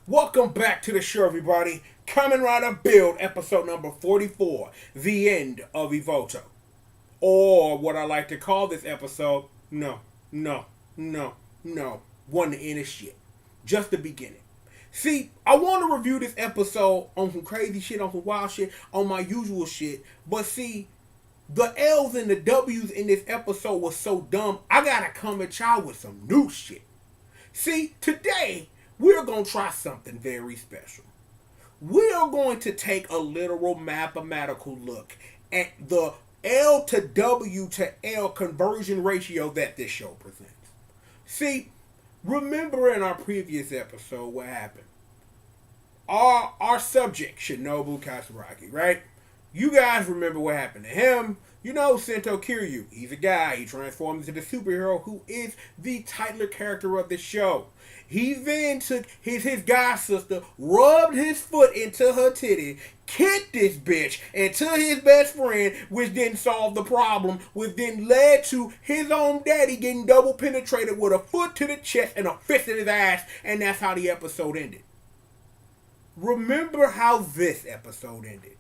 Welcome back to the show, everybody. Kamen Rider Build, episode number 44, the end of Evolto. Or what I like to call this episode, no. One to end of shit. Just the beginning. See, I want to review this episode on some crazy shit, on some wild shit, on my usual shit. But see, the L's and the W's in this episode was so dumb, I gotta come at y'all with some new shit. See, today, we're going to try something very special. We are going to take a literal mathematical look at the L to W to L conversion ratio that this show presents. See, remember in our previous episode what happened? Our subject, Shinobu Katsuragi, right? You guys remember what happened to him. You know Sento Kiryu. He's a guy. He transformed into the superhero who is the titular character of the show. He then took his god sister, rubbed his foot into her titty, kicked this bitch into his best friend, which didn't solve the problem, which then led to his own daddy getting double penetrated with a foot to the chest and a fist in his ass, and that's how the episode ended. Remember how this episode ended.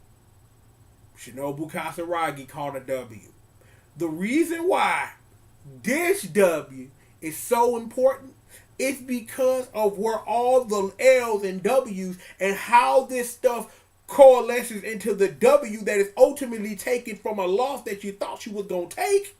Shinobu Katsuragi called a W. The reason why this W is so important is because of where all the L's and W's and how this stuff coalesces into the W that is ultimately taken from a loss that you thought you was going to take.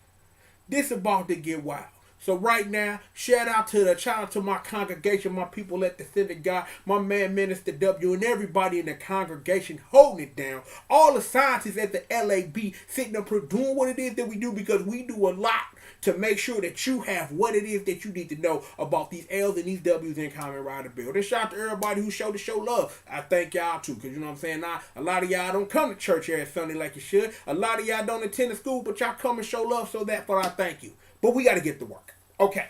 This about to get wild. So right now, shout out to my congregation, my people at the synagogue, my man Minister W, and everybody in the congregation holding it down. All the scientists at the LAB sitting up here doing what it is that we do, because we do a lot to make sure that you have what it is that you need to know about these L's and these W's in Kamen Rider Build. And shout out to everybody who showed the show love. I thank y'all too, because you know what I'm saying? A lot of y'all don't come to church every Sunday like you should. A lot of y'all don't attend the school, but y'all come and show love, so therefore I thank you. But we got to get to work. Okay.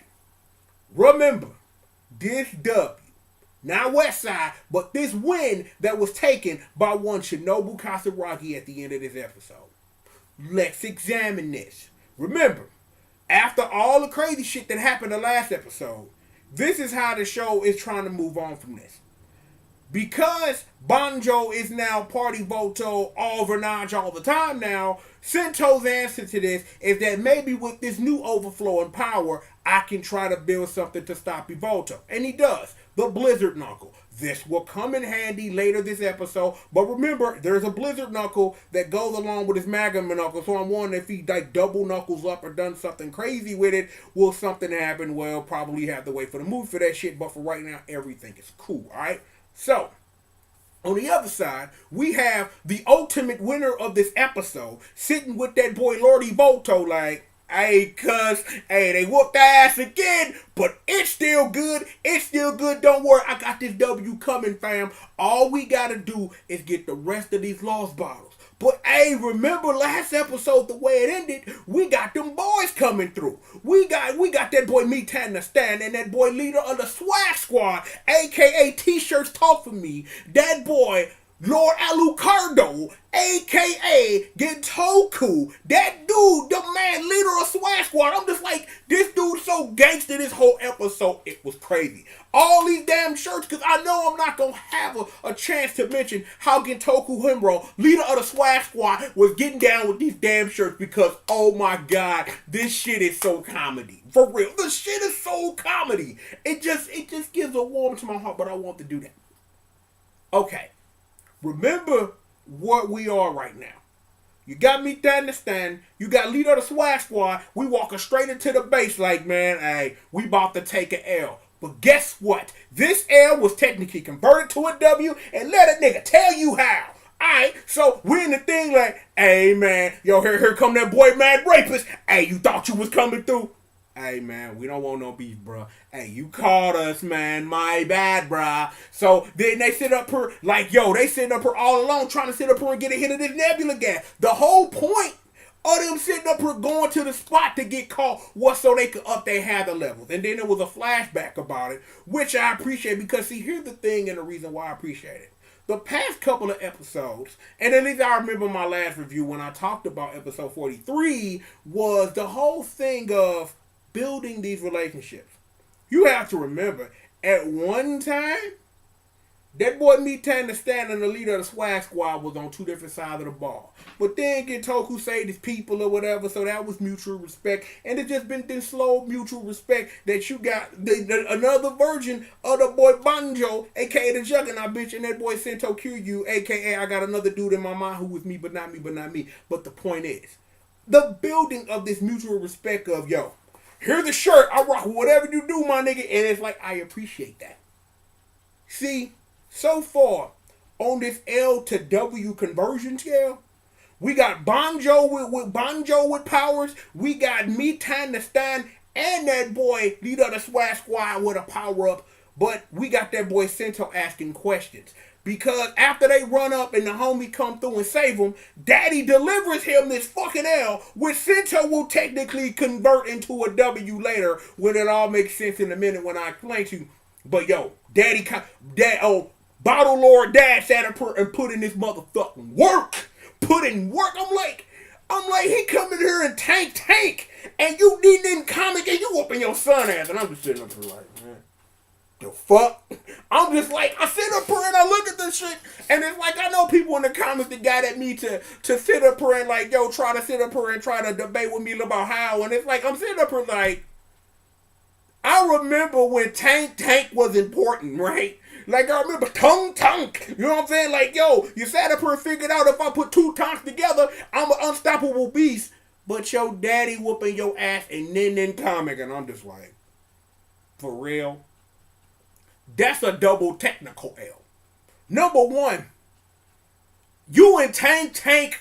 Remember, this W, not West Side, but this win that was taken by one Shinobu Katsuragi at the end of this episode. Let's examine this. Remember, after all the crazy shit that happened the last episode, this is how the show is trying to move on from this. Because Banjo is now Party Volto, all Vernage all the time now, Sento's answer to this is that maybe with this new overflow in power, I can try to build something to stop Evolto. And he does. The Blizzard Knuckle. This will come in handy later this episode. But remember, there's a Blizzard Knuckle that goes along with his Magma Knuckle. So I'm wondering if he like double knuckles up or done something crazy with it. Will something happen? Well, probably have to wait for the movie for that shit. But for right now, everything is cool. Alright? So, on the other side, we have the ultimate winner of this episode sitting with that boy Lord Evolto like, hey, they whooped their ass again, but it's still good. It's still good. Don't worry, I got this W coming, fam. All we got to do is get the rest of these lost bottles. But, hey, remember last episode, the way it ended, we got them boys coming through. We got that boy Mitana Stan and that boy leader of the Swag Squad, a.k.a. T-Shirts Talk For Me. That boy, Lord Alucardo, a.k.a. Gentoku. That dude, the man leader of Swag Squad. I'm just like, this dude's so gangster this whole episode. It was crazy. All these damn shirts, because I know I'm not going to have a chance to mention how Gentoku Himuro, leader of the Swag Squad, was getting down with these damn shirts because, oh my God, this shit is so comedy. For real. This shit is so comedy. It just gives a warm to my heart, but I want to do that. Okay. Remember what we are right now. You got me to understand. You got leader of the Swag Squad. We walking straight into the base like, man, hey, we about to take an L. But guess what? This L was technically converted to a W, and let a nigga tell you how. Alright, so we're in the thing like, hey man, yo, here come that boy Mad Rapist. Hey, you thought you was coming through? Hey man, we don't want no beef, bro. Hey, you called us, man. My bad, bro. So then they sit up here like, yo, they sitting up here all alone trying to sit up here and get a hit of this Nebula gas. The whole point of them sitting up here going to the spot to get caught was so they could up their hazard levels. And then there was a flashback about it, which I appreciate because, see, here's the thing and the reason why I appreciate it. The past couple of episodes, and at least I remember my last review when I talked about episode 43, was the whole thing of building these relationships. You have to remember, at one time, That boy Mitan the Stand and the leader of the Swag Squad was on two different sides of the ball. But then Gentoku saved his people or whatever, so that was mutual respect. And it's just been this slow mutual respect that you got another version of the boy Banjo, aka the Juggernaut bitch, and that boy Sento Kiryu, aka I got another dude in my mind who was me, but not me, but not me. But the point is, the building of this mutual respect of, yo, here's the shirt, I rock whatever you do, my nigga, and it's like, I appreciate that. See, so far, on this L to W conversion scale, we got Banjo with powers. We got Mitan the Stand and that boy leader of the Swag Squad with a power up. But we got that boy Sento asking questions. Because after they run up and the homie come through and save him, Daddy delivers him this fucking L, which Sento will technically convert into a W later when it all makes sense in a minute when I explain to you. But yo, Bottle Lord Dad sat up and put in this motherfucking work. Put in work. I'm like, he come in here and tank, and you need in comic and you whooping your son ass, and I'm just sitting up here like, man, the fuck? I'm just like, I sit up here and I look at this shit, and it's like, I know people in the comments that got at me to sit up here and like, yo, try to sit up here and try to debate with me about how, and it's like, I'm sitting up here like, I remember when tank was important, right? Like, I remember tongue. You know what I'm saying? Like, yo, you sat up here and figured out if I put two tongues together, I'm an unstoppable beast. But your daddy whooping your ass and then comic. And I'm just like, for real? That's a double technical L. Number one, you and tank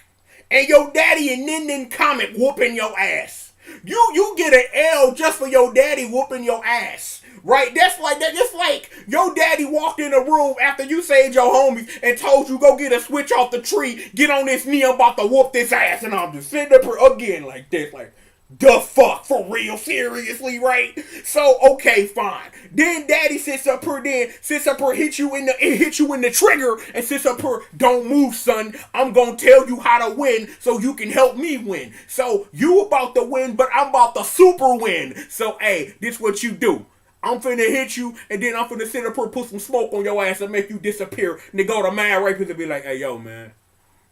and your daddy and then comic whooping your ass. You get an L just for your daddy whooping your ass. Right? That's like that. Just like your daddy walked in the room after you saved your homies and told you go get a switch off the tree, get on this knee, I'm about to whoop this ass, and I'm just sitting up here again like this, like, the fuck, for real, seriously, right? So okay, fine. Then daddy sits up here, hit you in the trigger, and sits up here, don't move, son. I'm gonna tell you how to win so you can help me win. So you about to win, but I'm about to super win. So hey, this what you do. I'm finna hit you, and then I'm finna sit up here, put some smoke on your ass and make you disappear. And they go to mad rapists and be like, hey, yo, man,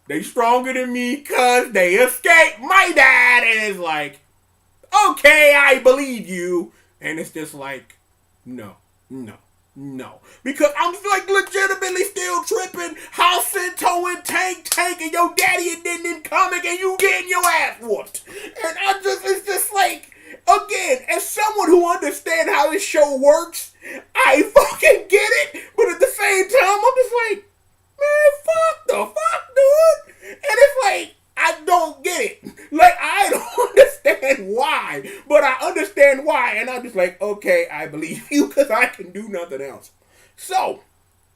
they stronger than me because they escaped my dad. And it's like, okay, I believe you. And it's just like, no. Because I'm like legitimately still tripping how Sento and tank and your daddy and then comic and you getting your ass whooped. And it's just like, again, as someone who understands how this show works, I fucking get it. But at the same time, I'm just like, man, fuck the fuck, dude. And it's like, I don't get it. Like, I don't understand why. But I understand why. And I'm just like, okay, I believe you because I can do nothing else. So,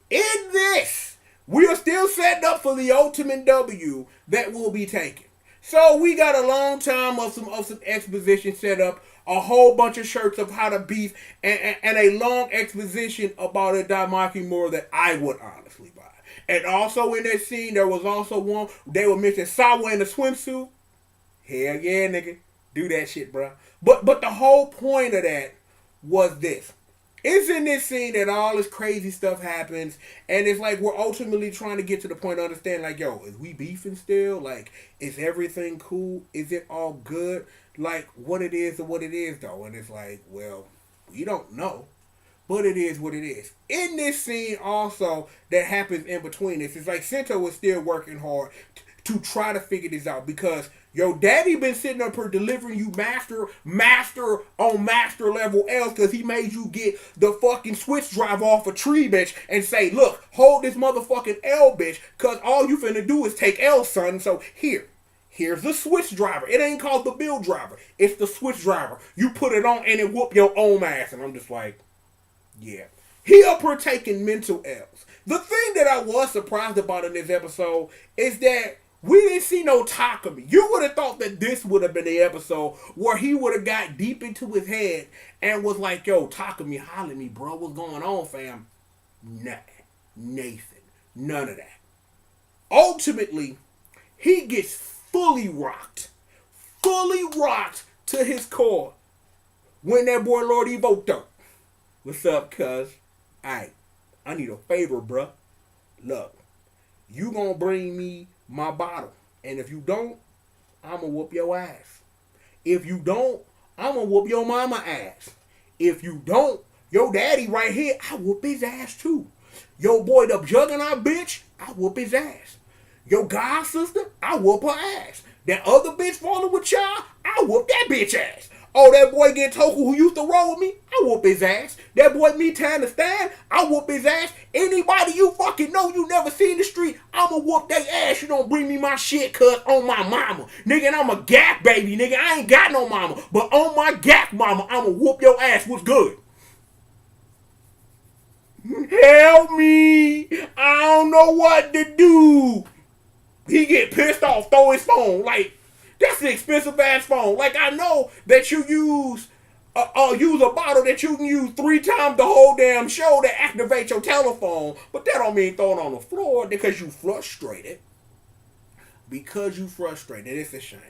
in this, we are still setting up for the ultimate W that will be taken. So we got a long time of some exposition set up, a whole bunch of shirts of how to beef, and a long exposition about a Daimaki Mura that I would honestly buy. And also in that scene, there was also one, they were mentioning Sawa in the swimsuit. Hell yeah, nigga. Do that shit, bro. But the whole point of that was this. It's in this scene that all this crazy stuff happens, and it's like we're ultimately trying to get to the point of understanding, like, yo, is we beefing still? Like, is everything cool? Is it all good? Like, what it is or what it is, though? And it's like, well, we don't know, but it is what it is. In this scene also that happens in between this, it's like Sento is still working hard to try to figure this out because your daddy been sitting up here delivering you master on master level L's because he made you get the fucking switch drive off a tree, bitch, and say, look, hold this motherfucking L, bitch, because all you finna do is take L, son. So here's the switch driver. It ain't called the build driver. It's the switch driver. You put it on and it whoop your own ass. And I'm just like, yeah. He up here taking mental L's. The thing that I was surprised about in this episode is that we didn't see no Takumi. You would have thought that this would have been the episode where he would have got deep into his head and was like, yo, Takumi, holler at me, bro. What's going on, fam? Nah, Nathan. None of that. Ultimately, he gets fully rocked to his core when that boy Lord Evolto. What's up, cuz? Alright, I need a favor, bruh. Look, you gonna bring me my bottle. And if you don't, I'ma whoop your ass. If you don't, I'ma whoop your mama ass. If you don't, your daddy right here, I whoop his ass too. Your boy, the juggernaut bitch, I whoop his ass. Your god sister, I whoop her ass. That other bitch falling with y'all, I whoop that bitch ass. Oh, that boy get Toku who used to roll with me, I whoop his ass. That boy me time to stand, I whoop his ass. Anybody you fucking know you never seen the street, I'ma whoop their ass. You don't bring me my shit, cuz on my mama. Nigga, and I'm a gap baby, nigga. I ain't got no mama. But on my gap mama, I'ma whoop your ass. What's good? Help me. I don't know what to do. He get pissed off, throw his phone. Like, that's an expensive ass phone. Like, I know that you use a bottle that you can use 3 times the whole damn show to activate your telephone. But that don't mean throw it on the floor because you frustrated. Because you frustrated. It's a shame.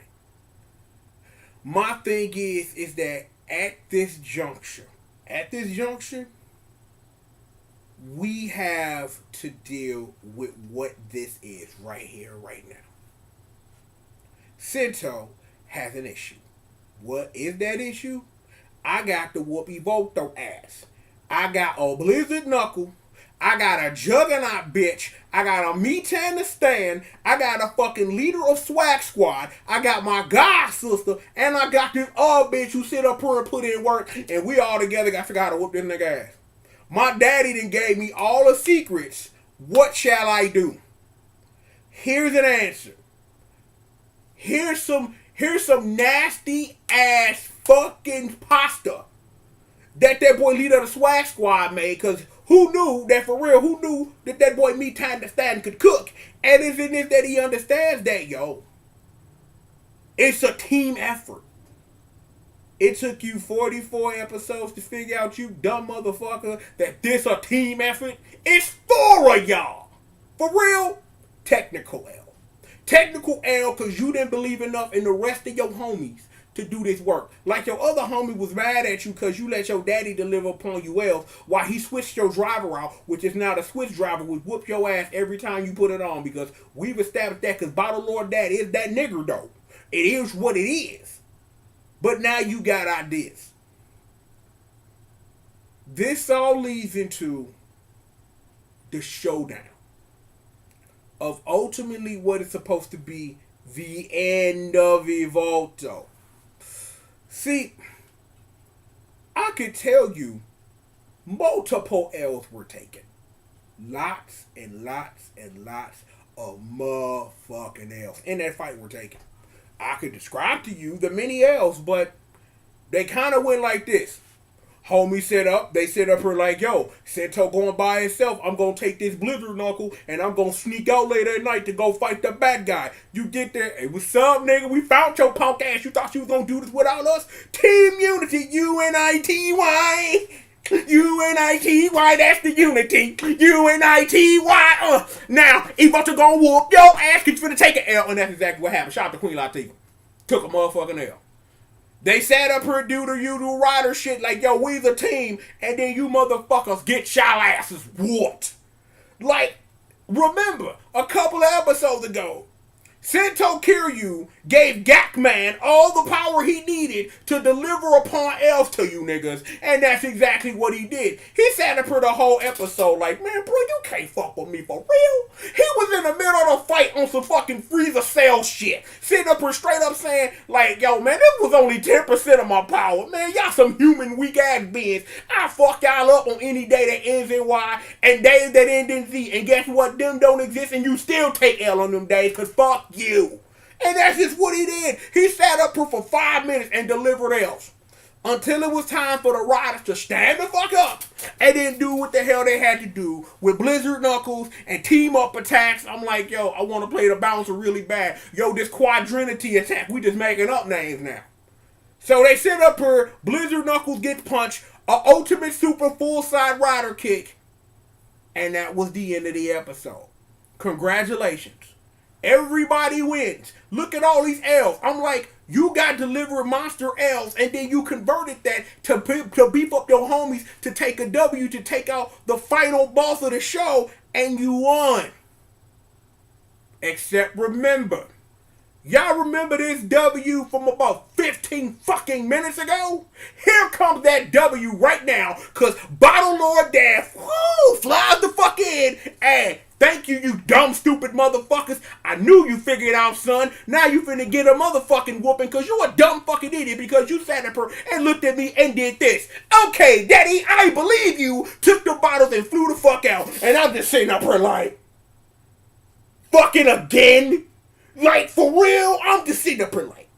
My thing is that at this juncture, we have to deal with what this is right here, right now. Sento has an issue. What is that issue? I got to whoop Evolto ass. I got a Blizzard Knuckle. I got a Juggernaut bitch. I got a Me-Tan to stand. I got a fucking leader of Swag Squad. I got my god sister. And I got this other bitch who sit up here and put in work. And we all together got to figure out how to whoop this nigga ass. My daddy done gave me all the secrets. What shall I do? Here's an answer. Here's some nasty ass fucking pasta that boy leader of the Swag Squad made. Cause who knew that for real? Who knew that boy me time to stand could cook? And it's in this that he understands that, yo. It's a team effort. It took you 44 episodes to figure out, you dumb motherfucker, that this a team effort. It's 4 of y'all. For real? Technical L. Technical L because you didn't believe enough in the rest of your homies to do this work. Like your other homie was mad at you because you let your daddy deliver upon you else while he switched your driver out, which is now the switch driver would whoop your ass every time you put it on, because we've established that because Bottle Lord Dad is that nigger though. It is what it is. But now you got ideas. This all leads into the showdown of ultimately what is supposed to be the end of Evolto. See, I could tell you multiple L's were taken. Lots and lots and lots of motherfucking L's in that fight were taken. I could describe to you the many L's, but they kind of went like this. Homie they set up here like, yo, Sento going by himself. I'm going to take this Blizzard Knuckle and I'm going to sneak out later at night to go fight the bad guy. You get there. Hey, what's up, nigga? We found your punk ass. You thought you was going to do this without us? Team Unity, U-N-I-T-Y. U-N-I-T-Y, that's the unity. U-N-I-T-Y. Now, Evolto gonna whoop your ass because you finna take an L. And that's exactly what happened. Shout out to Queen Latifah. Took a motherfucking L. They sat up here do the usual rider shit like, yo, we the team. And then you motherfuckers get y'all asses whooped. Like, remember, a couple of episodes ago, Sento Kiryu gave Gakman all the power he needed to deliver upon L's to you niggas, and that's exactly what he did. He sat up for the whole episode like, man, bro, you can't fuck with me for real. He was in the middle of the fight on some fucking freezer cell shit, sitting up here straight up saying, like, yo, man, this was only 10% of my power. Man, y'all some human weak ass beings. I'll fuck y'all up on any day that ends in Y and days that end in Z, and guess what? Them don't exist, and you still take L on them days, because fuck you. And that's just what he did. He sat up here for 5 minutes and delivered L's until it was time for the riders to stand the fuck up and then do what the hell they had to do with Blizzard Knuckles and team up attacks. I'm like, yo, I want to play the bouncer really bad. Yo, this Quadrinity attack, we just making up names now. So they sit up here, Blizzard Knuckles gets punched, a ultimate super full side rider kick, and that was the end of the episode. Congratulations. Everybody wins. Look at all these L's. I'm like, you got delivered monster L's, and then you converted that to beef up your homies to take a W, to take out the final boss of the show, and you won. Except remember, y'all remember this W from about 15 fucking minutes ago? Here comes that W right now, cause Bottle Lord Daff, flies the fuck in, and thank you, you dumb, stupid motherfuckers. I knew you figured it out, son. Now you finna get a motherfucking whooping because you a dumb fucking idiot because you sat up here and looked at me and did this. Okay, daddy, I believe you. Took the bottles and flew the fuck out. And I'm just sitting up here like, fucking again? Like, for real? I'm just sitting up here like,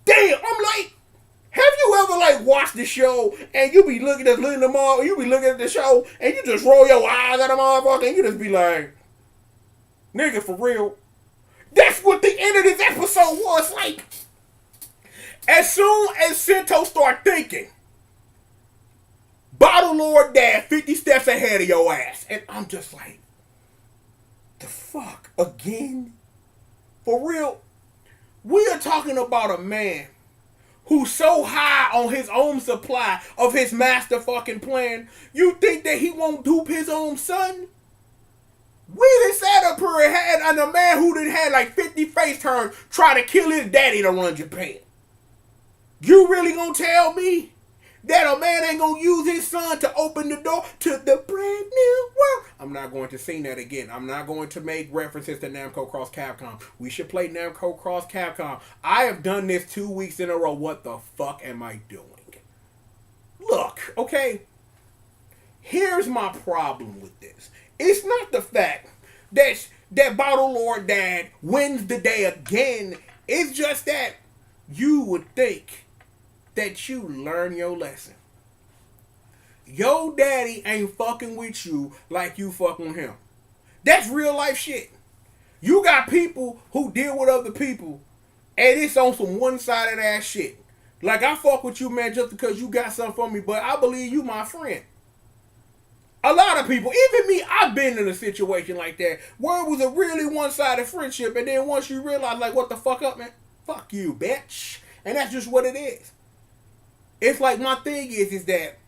damn. I'm like, have you ever like watched the show and you be looking at them all, you be looking at the show and you just roll your eyes at the motherfucker and you just be like, nigga, for real? That's what the end of this episode was like. As soon as Sento start thinking, Bottle Lord Dad 50 steps ahead of your ass. And I'm just like, the fuck? Again? For real? We are talking about a man who's so high on his own supply of his master fucking plan, you think that he won't dupe his own son? We done sat up here and a man who done had like 50 face turns try to kill his daddy to run Japan. You really gonna tell me that a man ain't gonna use his son to open the door to the brand new world? I'm not going to sing that again. I'm not going to make references to Namco Cross Capcom. We should play Namco Cross Capcom. I have done this 2 weeks in a row. What the fuck am I doing? Look, okay? Here's my problem with this. It's not the fact that Bottle Lord Dad wins the day again. It's just that you would think that you learn your lesson. Your daddy ain't fucking with you like you fucking with him. That's real life shit. You got people who deal with other people and it's on some one-sided ass shit. Like, I fuck with you, man, just because you got something for me, but I believe you my friend. A lot of people, even me, I've been in a situation like that where it was a really one-sided friendship, and then once you realize, like, what the fuck up, man? Fuck you, bitch. And that's just what it is. It's like, my thing is that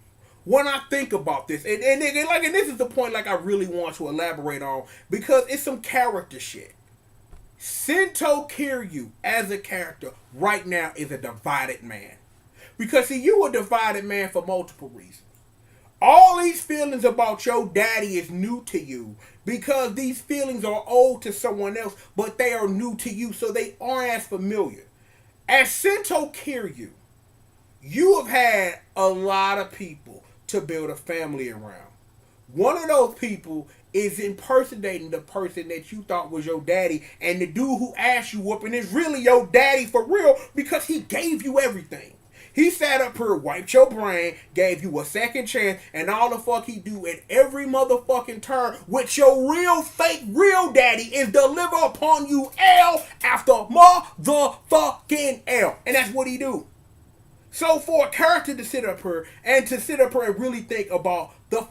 when I think about this, and this is the point like I really want to elaborate on, because it's some character shit. Sento Kiryu as a character right now is a divided man. Because see, you a divided man for multiple reasons. All these feelings about your daddy is new to you because these feelings are old to someone else, but they are new to you, so they aren't as familiar. As Sento Kiryu, you have had a lot of people to build a family around. One of those people is impersonating the person that you thought was your daddy, and the dude who asked you whooping is really your daddy for real because he gave you everything. He sat up here, wiped your brain, gave you a second chance, and all the fuck he do at every motherfucking turn with your real fake real daddy is deliver upon you L after motherfucking L. And that's what he do. So for a character to sit up here and really think about the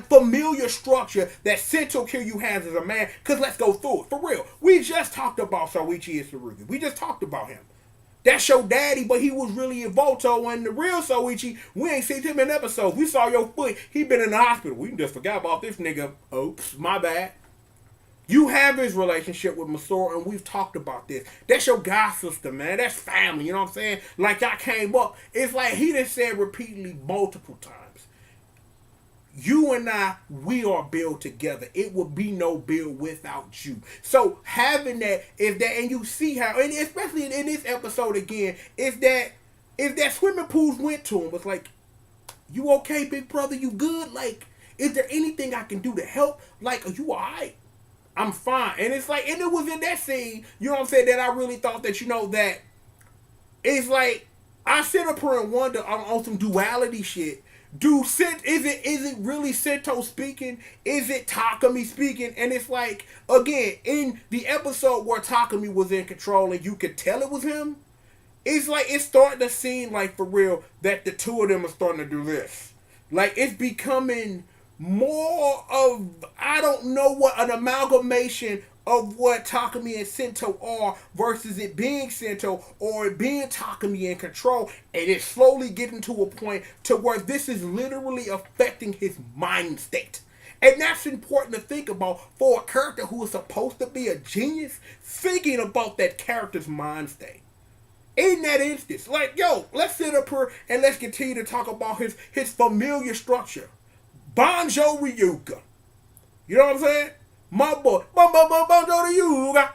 familiar structure that Sento Kiryu has as a man, because let's go through it. For real. We just talked about Soichi Tsurugi. We just talked about him. That's your daddy, but he was really Evolto, and the real Soichi, we ain't seen him in episodes. We saw your foot. He been in the hospital. We just forgot about this nigga. Oops, my bad. You have his relationship with Masora, and we've talked about this. That's your god sister, man. That's family, you know what I'm saying? Like, y'all came up. It's like he done said repeatedly multiple times. You and I, we are built together. It would be no build without you. So having that is that, and you see how, and especially in this episode again, is that swimming pools went to him. Was like, you okay, big brother? You good? Like, is there anything I can do to help? Like, are you alright? I'm fine. And it's like, and it was in that scene, you know what I'm saying, that I really thought that, you know, that it's like, I sit up here and wonder on some duality shit. Is it really Sento speaking? Is it Takumi speaking? And it's like, again, in the episode where Takumi was in control and you could tell it was him, it's like it's starting to seem like for real that the two of them are starting to do this. Like it's becoming more of, I don't know what, an amalgamation of what Takumi and Sento are versus it being Sento or it being Takumi in control, and it's slowly getting to a point to where this is literally affecting his mind state. And that's important to think about for a character who is supposed to be a genius, thinking about that character's mind state. In that instance, like, yo, let's sit up here and let's continue to talk about his familiar structure. Banjo Ryuga. You know what I'm saying? My boy, Banjo Ryuga.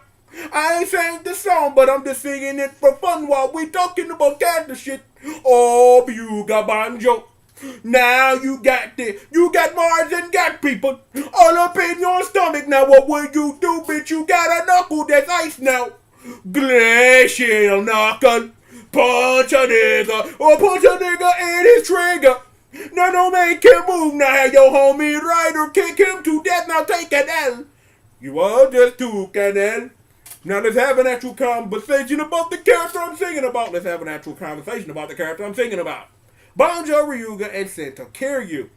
I ain't saying the song, but I'm just singing it for fun while we talking about character shit. Oh, Ryuga Banjo. Now you got Mars and got people all up in your stomach. Now what will you do, bitch? You got a knuckle that's ice now. Glacial knuckle. Punch a nigga. Or punch a nigga in his trigger. Now don't make him move. Now have your homie Ryder kick him to death. Now take an L. You all just took an L. Now let's have an actual conversation about the character I'm singing about. Let's have an actual conversation about the character I'm singing about. Banjo Ryuga and Sento, Kiryu.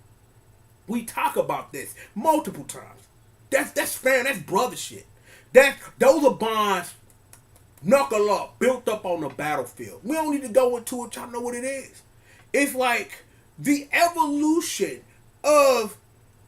We talk about this multiple times. That's brother shit. Those are bonds, knuckle up, built up on the battlefield. We don't need to go into it. Y'all know what it is. It's like the evolution of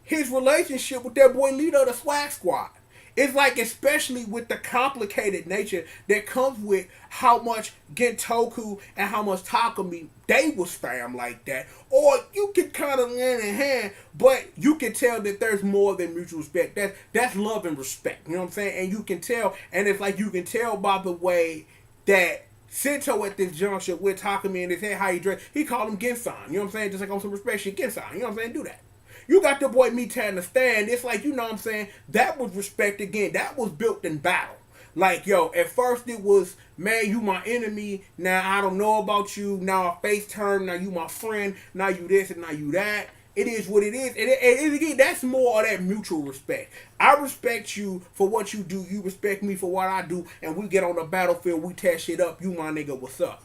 his relationship with that boy leader of the Swag Squad. It's like, especially with the complicated nature that comes with how much Gentoku and how much Takumi, they was fam like that. Or you could kind of hand in hand, but you can tell that there's more than mutual respect. That's love and respect. You know what I'm saying? And you can tell, and it's like you can tell by the way that Sento at this juncture with Takumi in his head, how he dressed, he called him Gensan. You know what I'm saying? Just like on some respect shit, Gensan. You know what I'm saying? Do that. You got the boy Mita in the stand. It's like, you know what I'm saying? That was respect again. That was built in battle. Like, yo, at first it was, man, you my enemy. Now I don't know about you. Now I face turn. Now you my friend. Now you this and now you that. It is what it is. And again, that's more of that mutual respect. I respect you for what you do. You respect me for what I do. And we get on the battlefield. We tear shit up. You my nigga, what's up?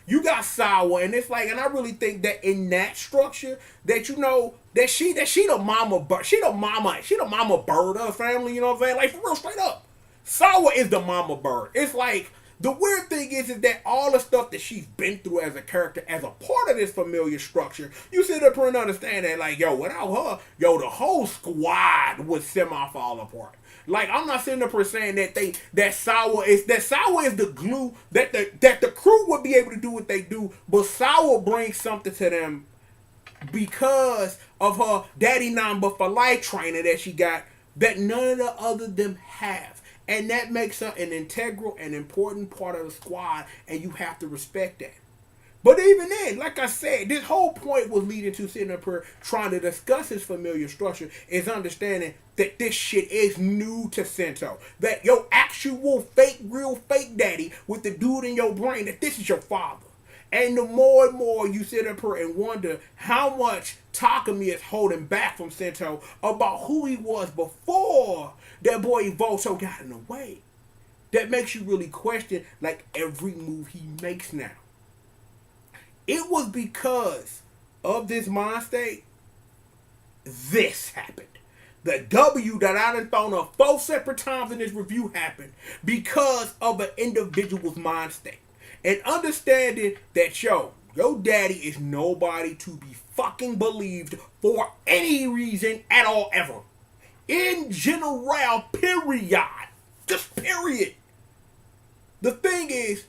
You got Sawa, and it's like, and I really think that in that structure, that you know that she the mama bird, she the mama bird of the family. You know what I'm saying? Like, for real, straight up, Sawa is the mama bird. It's like, the weird thing is that all the stuff that she's been through as a character, as a part of this familiar structure, you sit up and understand that, like, yo, without her, yo, the whole squad would semi-fall apart. Like, I'm not sitting up here saying that Sawa is the glue that the crew would be able to do what they do, but Sawa brings something to them because of her daddy number for life training that she got that none of the other them have. And that makes her an integral and important part of the squad, and you have to respect that. But even then, like I said, this whole point was leading to sitting up here trying to discuss his familiar structure, is understanding that this shit is new to Sento. That your actual real fake daddy with the dude in your brain, that this is your father. And the more and more you sit up here and wonder how much Takumi is holding back from Sento about who he was before that boy Evolto got in the way, that makes you really question, like, every move he makes now. It was because of this mind state, this happened. The W that I done thrown up 4 separate times in this review happened because of an individual's mind state. And understanding that, yo, your daddy is nobody to be fucking believed for any reason at all ever. In general, period. Just period. The thing is,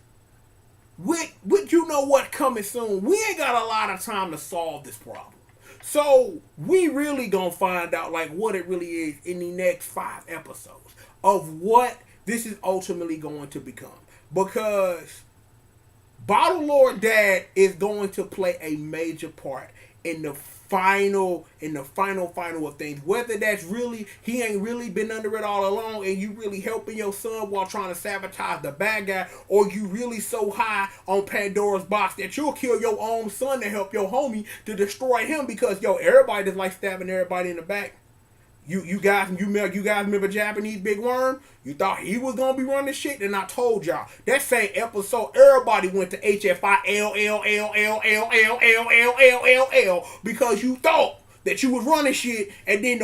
with you know what coming soon, we ain't got a lot of time to solve this problem. So we really gonna find out, like, what it really is in the next 5 episodes of what this is ultimately going to become. Because Bottle Lord Dad is going to play a major part in the final of things. Whether that's really, he ain't really been under it all along and you really helping your son while trying to sabotage the bad guy, or you really so high on Pandora's box that you'll kill your own son to help your homie to destroy him, because, yo, everybody just like stabbing everybody in the back. You guys remember Japanese Big Worm? You thought he was gonna be running shit, and I told y'all that same episode everybody went to HFILLLLLLLLLLL because you thought that you was running shit, and then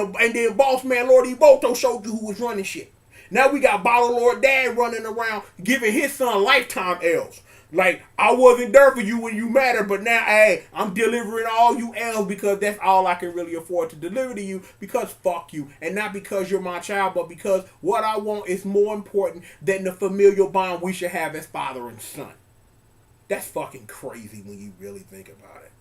boss man Lord Evolto showed you who was running shit. Now we got Bottle Lord Dad running around giving his son lifetime L's. Like, I wasn't there for you when you mattered, but now, hey, I'm delivering all you L's because that's all I can really afford to deliver to you, because fuck you. And not because you're my child, but because what I want is more important than the familial bond we should have as father and son. That's fucking crazy when you really think about it.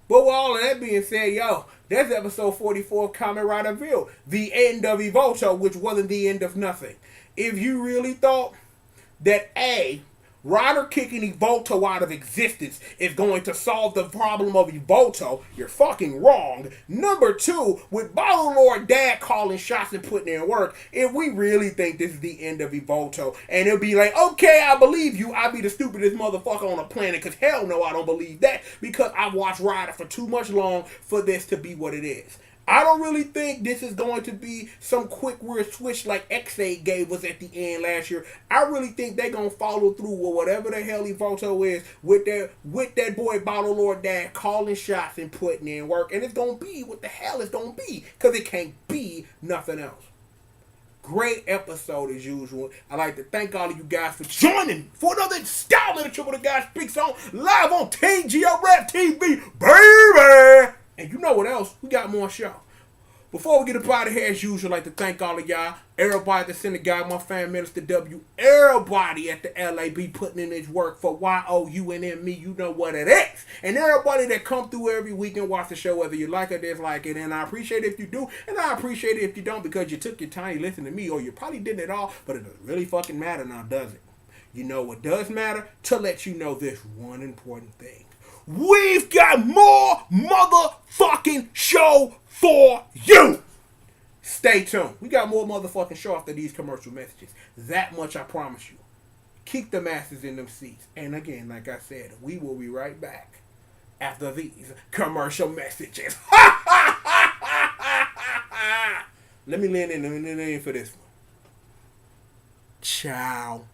But with all of that being said, yo, that's episode 44 of Kamen Riderville. The end of Evolto, which wasn't the end of nothing. If you really thought that A, Ryder kicking Evolto out of existence is going to solve the problem of Evolto, you're fucking wrong. Number two, with Bottle Lord Dad calling shots and putting in work, if we really think this is the end of Evolto, and it'll be like, okay, I believe you, I'll be the stupidest motherfucker on the planet, because hell no, I don't believe that, because I've watched Ryder for too much long for this to be what it is. I don't really think this is going to be some quick weird switch like X8 gave us at the end last year. I really think they're going to follow through with whatever the hell Evolto is with that boy Bottle Lord Dad calling shots and putting in work. And it's going to be what the hell it's going to be, because it can't be nothing else. Great episode as usual. I'd like to thank all of you guys for joining for another installment of Triple the Guy Speaks On live on TGO TV, baby! And you know what else? We got more show. Before we get up out of here, as usual, I'd like to thank all of y'all. Everybody that's in the guy, my fan, Minister W. Everybody at the LAB putting in his work for YOUNME. You know what it is. And everybody that come through every week and watch the show, whether you like or dislike it. And I appreciate it if you do. And I appreciate it if you don't, because you took your time to listen to me. Or you probably didn't at all. But it doesn't really fucking matter now, does it? You know what does matter? To let you know this one important thing. We've got more motherfucking show for you. Stay tuned. We got more motherfucking show after these commercial messages. That much I promise you. Keep the masses in them seats. And again, like I said, we will be right back after these commercial messages. Let me lean in for this one. Ciao.